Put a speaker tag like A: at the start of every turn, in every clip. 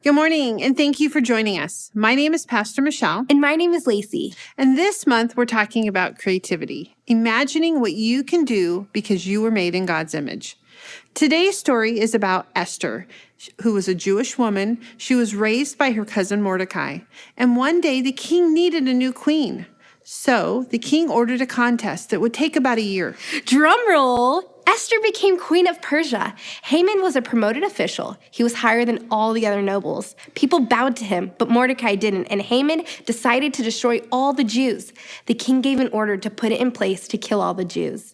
A: Good morning, and thank you for joining us. My name is Pastor Michelle.
B: And my name is Lacey.
A: And this month, we're talking about creativity, imagining what you can do because you were made in God's image. Today's story is about Esther, who was a Jewish woman. She was raised by her cousin Mordecai. And one day, the king needed a new queen. So the king ordered a contest that would take about a year.
B: Drum roll! Esther became queen of Persia. Haman was a promoted official. He was higher than all the other nobles. People bowed to him, but Mordecai didn't, and Haman decided to destroy all the Jews. The king gave an order to put it in place to kill all the Jews.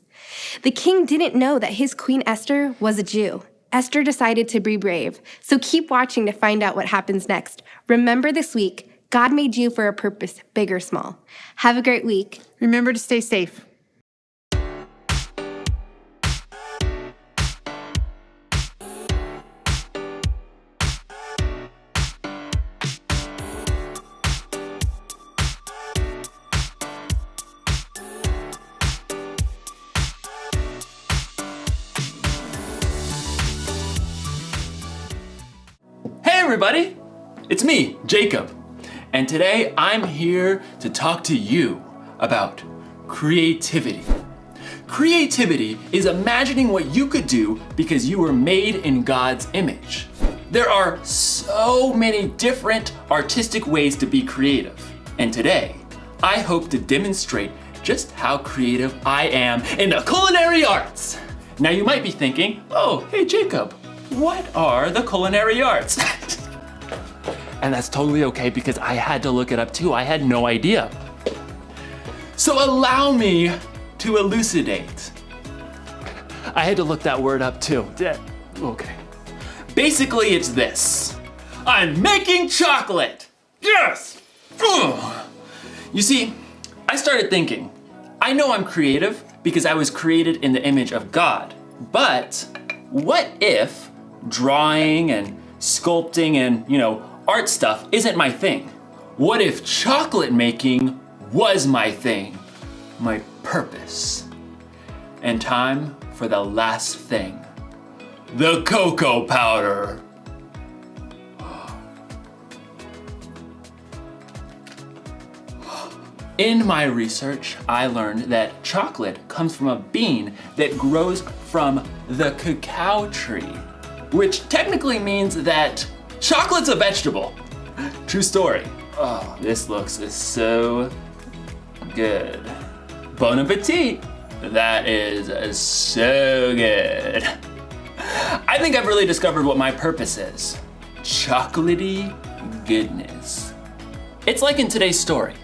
B: The king didn't know that his queen Esther was a Jew. Esther decided to be brave, so keep watching to find out what happens next. Remember this week, God made you for a purpose, big or small. Have a great week.
A: Remember to stay safe.
C: Hey everybody, it's me, Jacob, and today I'm here to talk to you about creativity. Creativity is imagining what you could do because you were made in God's image. There are so many different artistic ways to be creative, and today I hope to demonstrate just how creative I am in the culinary arts. Now you might be thinking, oh, hey Jacob, what are the culinary arts? And that's totally okay because I had to look it up too. I had no idea. So allow me to elucidate. I had to look that word up too. Okay. Basically, it's this. I'm making chocolate. Yes! Ugh. You see, I started thinking, I know I'm creative because I was created in the image of God. But what if drawing and sculpting and, art stuff isn't my thing? What if chocolate making was my thing, my purpose? And time for the last thing, the cocoa powder. In my research, I learned that chocolate comes from a bean that grows from the cacao tree, which technically means that chocolate's a vegetable. True story. Oh, this looks so good. Bon appetit. That is so good. I think I've really discovered what my purpose is. Chocolatey goodness. It's like in today's story.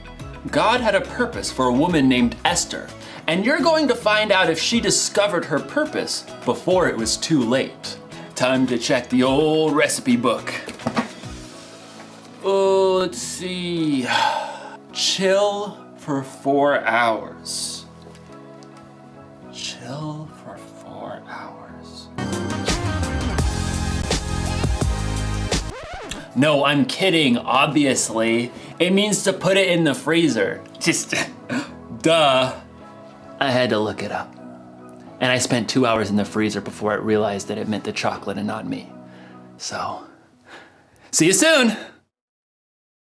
C: God had a purpose for a woman named Esther, and you're going to find out if she discovered her purpose before it was too late. Time to check the old recipe book. Oh, let's see. Chill for 4 hours. Chill for 4 hours. No, I'm kidding, obviously. It means to put it in the freezer. Just, duh. I had to look it up. And I spent 2 hours in the freezer before I realized that it meant the chocolate and not me. So, see you soon.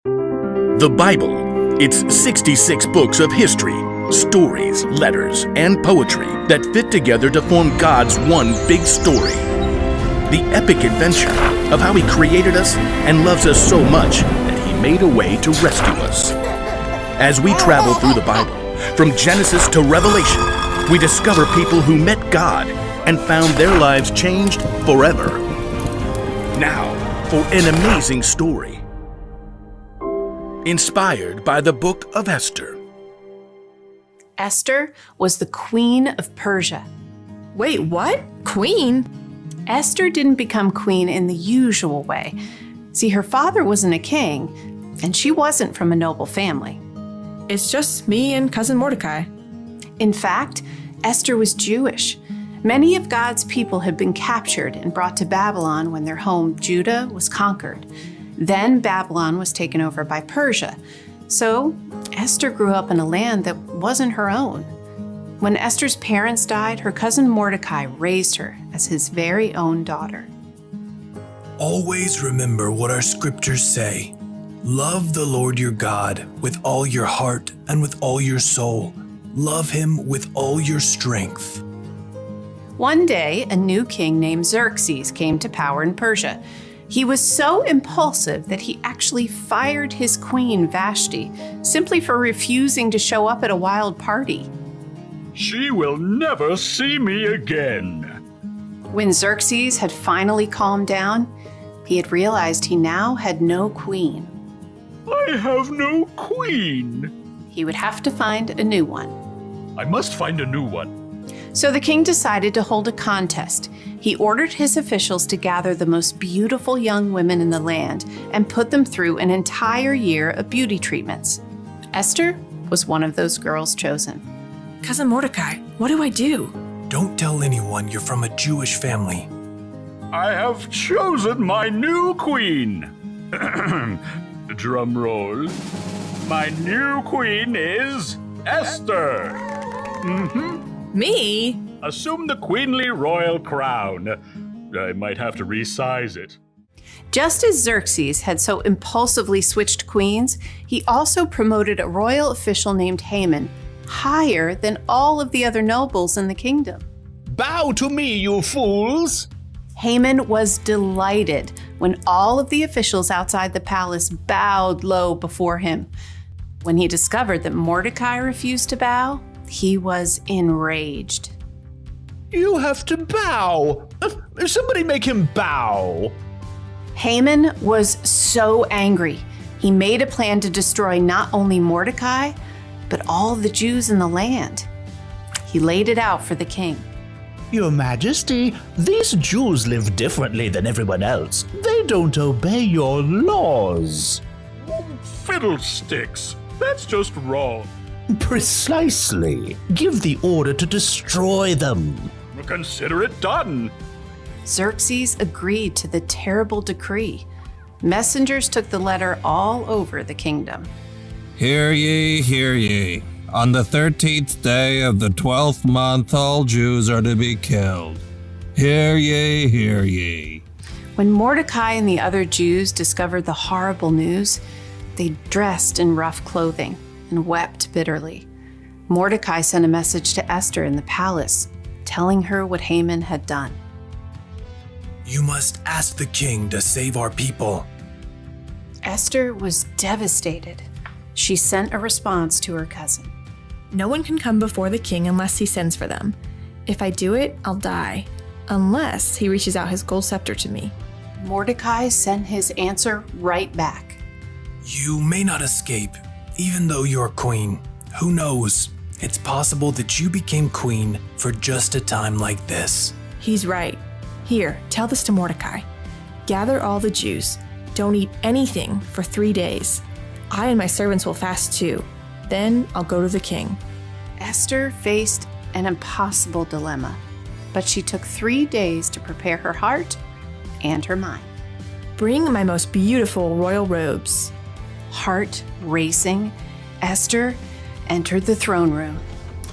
D: The Bible. It's 66 books of history, stories, letters, and poetry that fit together to form God's one big story. The epic adventure of how He created us and loves us so much that He made a way to rescue us. As we travel through the Bible, from Genesis to Revelation, we discover people who met God and found their lives changed forever. Now, for an amazing story. Inspired by the Book of Esther.
E: Esther was the queen of Persia.
F: Wait, what? Queen?
E: Esther didn't become queen in the usual way. See, her father wasn't a king, and she wasn't from a noble family.
F: It's just me and cousin Mordecai.
E: In fact, Esther was Jewish. Many of God's people had been captured and brought to Babylon when their home, Judah, was conquered. Then Babylon was taken over by Persia. So Esther grew up in a land that wasn't her own. When Esther's parents died, her cousin Mordecai raised her as his very own daughter.
G: Always remember what our scriptures say. Love the Lord your God with all your heart and with all your soul. Love him with all your strength.
E: One day, a new king named Xerxes came to power in Persia. He was so impulsive that he actually fired his queen Vashti simply for refusing to show up at a wild party.
H: She will never see me again.
E: When Xerxes had finally calmed down, he had realized he now had no queen.
H: I have no queen.
E: He would have to find a new one.
H: I must find a new one.
E: So the king decided to hold a contest. He ordered his officials to gather the most beautiful young women in the land and put them through an entire year of beauty treatments. Esther was one of those girls chosen.
F: Cousin Mordecai, what do I do?
G: Don't tell anyone you're from a Jewish family.
H: I have chosen my new queen. Drum roll. My new queen is Esther.
F: Me?
H: Assume the queenly royal crown. I might have to resize it.
E: Just as Xerxes had so impulsively switched queens, he also promoted a royal official named Haman higher than all of the other nobles in the kingdom.
I: Bow to me, you fools!
E: Haman was delighted when all of the officials outside the palace bowed low before him. When he discovered that Mordecai refused to bow, he was enraged.
I: You have to bow! Somebody make him bow!
E: Haman was so angry. He made a plan to destroy not only Mordecai, but all the Jews in the land. He laid it out for the king.
I: Your Majesty, these Jews live differently than everyone else. They don't obey your laws.
H: Fiddlesticks! That's just wrong.
I: Precisely. Give the order to destroy them.
H: Consider it done.
E: Xerxes agreed to the terrible decree. Messengers took the letter all over the kingdom.
J: Hear ye, hear ye. On the 13th day of the 12th month, all Jews are to be killed. Hear ye, hear ye.
E: When Mordecai and the other Jews discovered the horrible news, they dressed in rough clothing and wept bitterly. Mordecai sent a message to Esther in the palace, telling her what Haman had done.
G: You must ask the king to save our people.
E: Esther was devastated. She sent a response to her cousin.
F: No one can come before the king unless he sends for them. If I do it, I'll die, unless he reaches out his gold scepter to me.
E: Mordecai sent his answer right back.
G: You may not escape, even though you're queen. Who knows? It's possible that you became queen for just a time like this.
F: He's right. Here, tell this to Mordecai. Gather all the Jews. Don't eat anything for 3 days. I and my servants will fast too. Then I'll go to the king.
E: Esther faced an impossible dilemma, but she took 3 days to prepare her heart and her mind.
F: Bring my most beautiful royal robes.
E: Heart racing, Esther entered the throne room.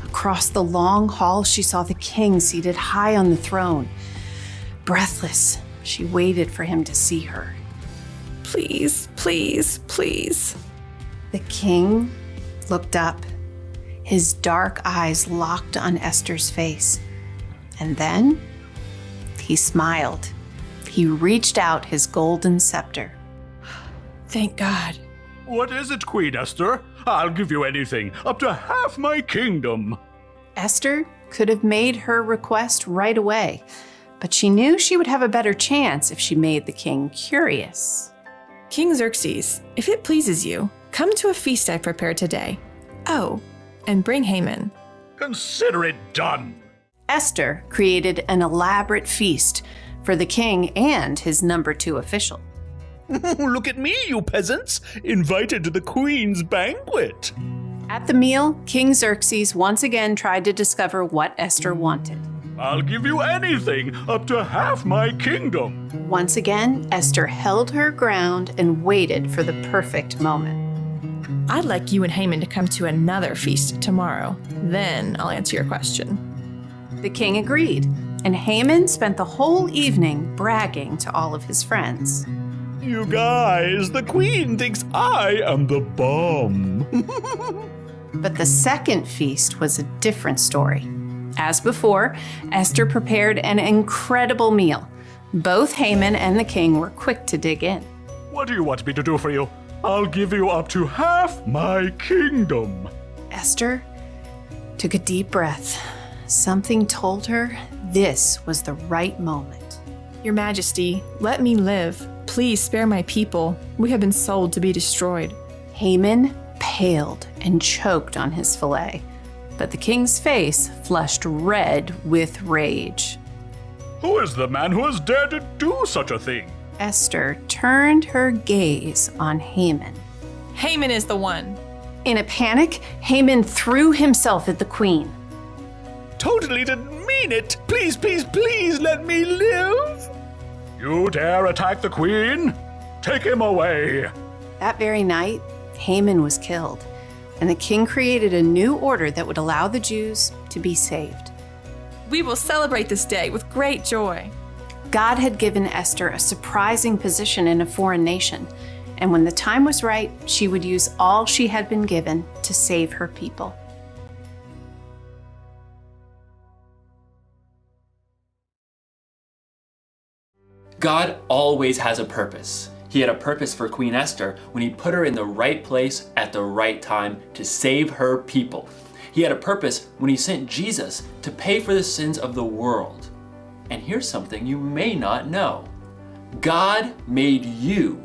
E: Across the long hall, she saw the king seated high on the throne. Breathless, she waited for him to see her.
F: Please, please, please.
E: The king looked up, his dark eyes locked on Esther's face. And then he smiled. He reached out his golden scepter.
F: Thank God.
H: What is it, Queen Esther? I'll give you anything, up to half my kingdom.
E: Esther could have made her request right away, but she knew she would have a better chance if she made the king curious.
F: King Xerxes, if it pleases you, come to a feast I prepared today. Oh, and bring Haman.
H: Consider it done.
E: Esther created an elaborate feast for the king and his number 2 official.
I: Look at me, you peasants, invited to the queen's banquet.
E: At the meal, King Xerxes once again tried to discover what Esther wanted.
H: I'll give you anything, up to half my kingdom.
E: Once again, Esther held her ground and waited for the perfect moment.
F: I'd like you and Haman to come to another feast tomorrow. Then I'll answer your question.
E: The king agreed. and Haman spent the whole evening bragging to all of his friends.
H: You guys, the queen thinks I am the bomb.
E: But the second feast was a different story. As before, Esther prepared an incredible meal. Both Haman and the king were quick to dig in.
H: What do you want me to do for you? I'll give you up to half my kingdom.
E: Esther took a deep breath. Something told her this was the right moment.
F: Your Majesty, let me live. Please spare my people. We have been sold to be destroyed.
E: Haman paled and choked on his fillet, but the king's face flushed red with rage.
H: Who is the man who has dared to do such a thing?
E: Esther turned her gaze on Haman.
F: Haman is the one.
E: In a panic, Haman threw himself at the queen.
H: Totally didn't mean it. Please, please, please let me live. You dare attack the queen? Take him away.
E: That very night, Haman was killed, and the king created a new order that would allow the Jews to be saved.
F: We will celebrate this day with great joy.
E: God had given Esther a surprising position in a foreign nation, and when the time was right, she would use all she had been given to save her people.
C: God always has a purpose. He had a purpose for Queen Esther when he put her in the right place at the right time to save her people. He had a purpose when he sent Jesus to pay for the sins of the world. And here's something you may not know. God made you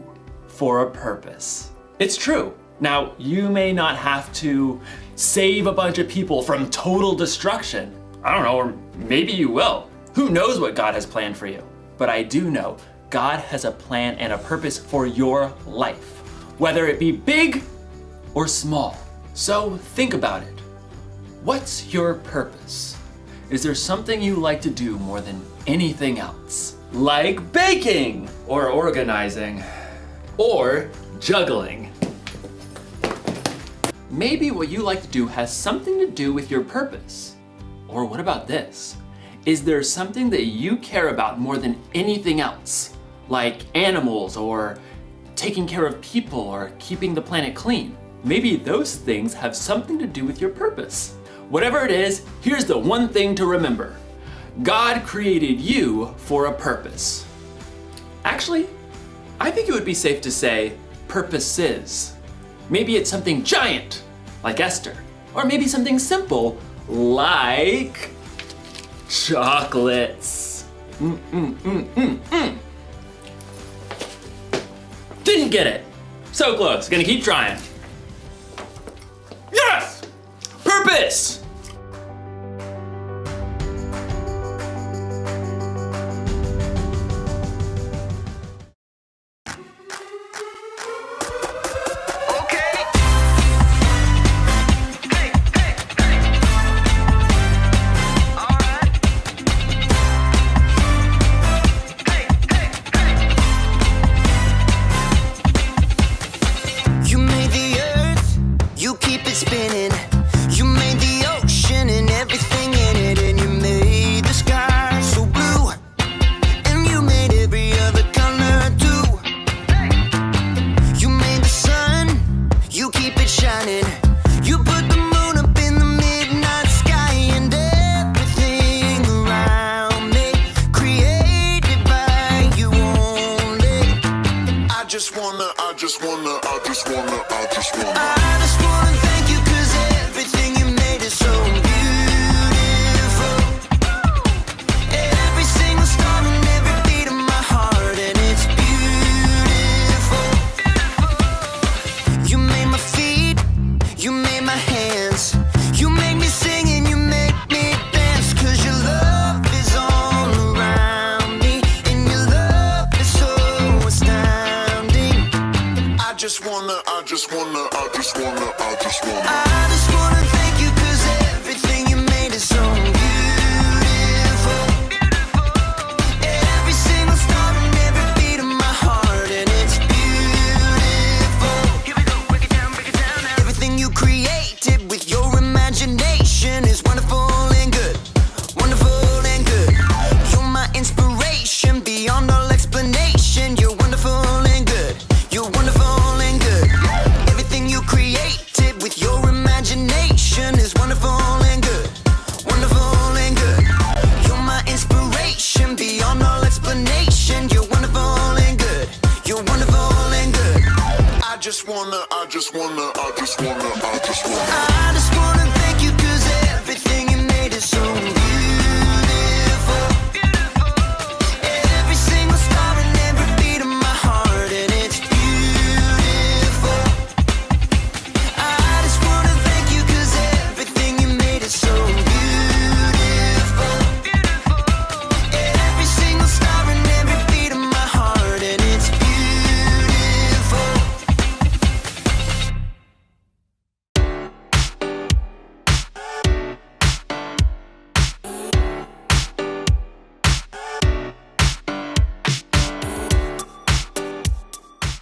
C: for a purpose. It's true. Now, you may not have to save a bunch of people from total destruction. I don't know, or maybe you will. Who knows what God has planned for you? But I do know God has a plan and a purpose for your life, whether it be big or small. So think about it. What's your purpose? Is there something you like to do more than anything else? Like baking, or organizing, or juggling. Maybe what you like to do has something to do with your purpose. Or what about this? Is there something that you care about more than anything else? Like animals, or taking care of people, or keeping the planet clean? Maybe those things have something to do with your purpose. Whatever it is, here's the one thing to remember. God created you for a purpose. Actually, I think it would be safe to say purposes. Maybe it's something giant, like Esther, or maybe something simple, like chocolates. Didn't get it. So close, gonna keep trying. Yes! Purpose!
K: I just wanna thank you 'cause everything you made is I just wanna